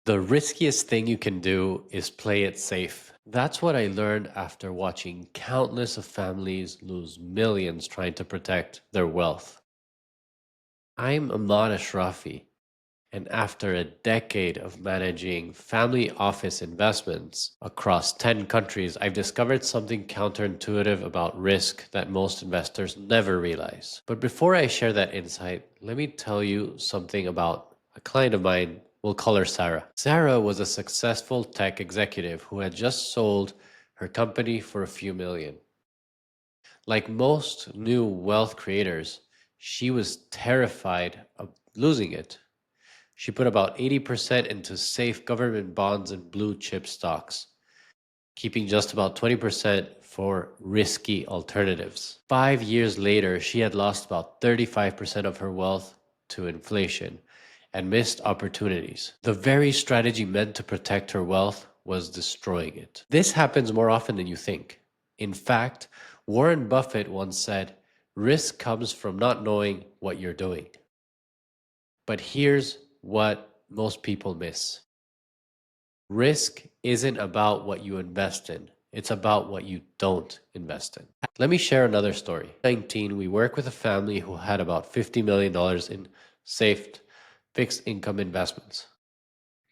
The riskiest thing you can do is play it safe. That's what I learned after watching countless of families lose millions trying to protect their wealth. I'm Ahmad Ashrafi, and after a decade of managing family office investments across 10 countries, I've discovered something counterintuitive about risk that most investors never realize. But before I share that insight, let me tell you something about a client of mine. We'll call her Sarah. Sarah was a successful tech executive who had just sold her company for a few million. Like most new wealth creators, she was terrified of losing it. She put about 80% into safe government bonds and blue chip stocks, keeping just about 20% for risky alternatives. 5 years later, she had lost about 35% of her wealth to inflation and missed opportunities. The very strategy meant to protect her wealth was destroying it. This happens more often than you think. In fact, Warren Buffett once said, "Risk comes from not knowing what you're doing." But here's what most people miss. Risk isn't about what you invest in. It's about what you don't invest in. Let me share another story. 19, we work with a family who had about $50 million in safe fixed income investments.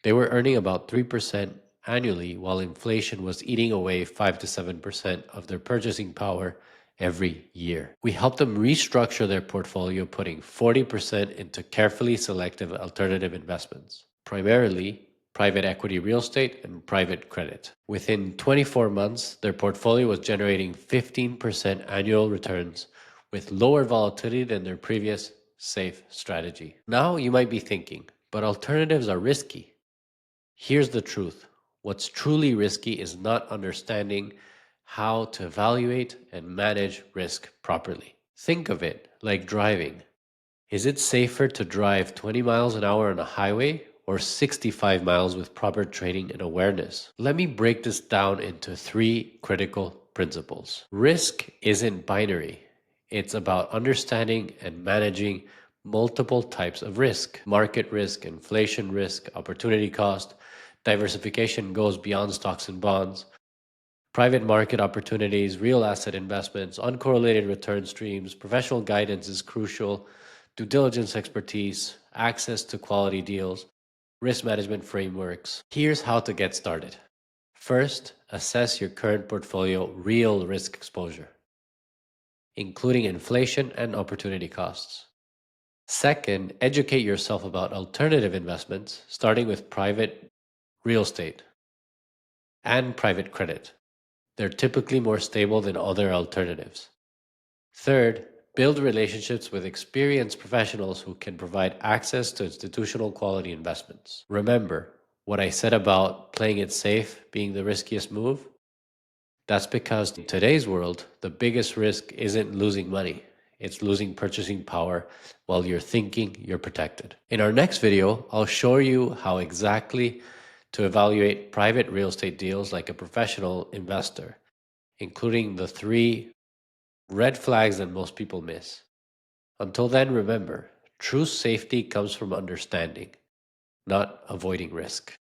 They were earning about 3% annually while inflation was eating away 5 to 7% of their purchasing power every year. We helped them restructure their portfolio, putting 40% into carefully selective alternative investments, primarily private equity real estate and private credit. Within 24 months, their portfolio was generating 15% annual returns with lower volatility than their previous safe strategy. Now you might be thinking, but alternatives are risky. Here's the truth. What's truly risky is not understanding how to evaluate and manage risk properly. Think of it like driving. Is it safer to drive 20 miles an hour on a highway or 65 miles with proper training and awareness? Let me break this down into three critical principles. Risk isn't binary. It's about understanding and managing multiple types of risk: market risk, inflation risk, opportunity cost. Diversification goes beyond stocks and bonds. Private market opportunities, real asset investments, uncorrelated return streams, professional guidance is crucial, due diligence expertise, access to quality deals, risk management frameworks. Here's how to get started. First, assess your current portfolio real risk exposure, including inflation and opportunity costs. Second, educate yourself about alternative investments, starting with private real estate and private credit. They're typically more stable than other alternatives. Third, build relationships with experienced professionals who can provide access to institutional quality investments. Remember what I said about playing it safe being the riskiest move? That's because in today's world, the biggest risk isn't losing money. It's losing purchasing power while you're thinking you're protected. In our next video, I'll show you how exactly to evaluate private real estate deals like a professional investor, including the three red flags that most people miss. Until then, remember, true safety comes from understanding, not avoiding risk.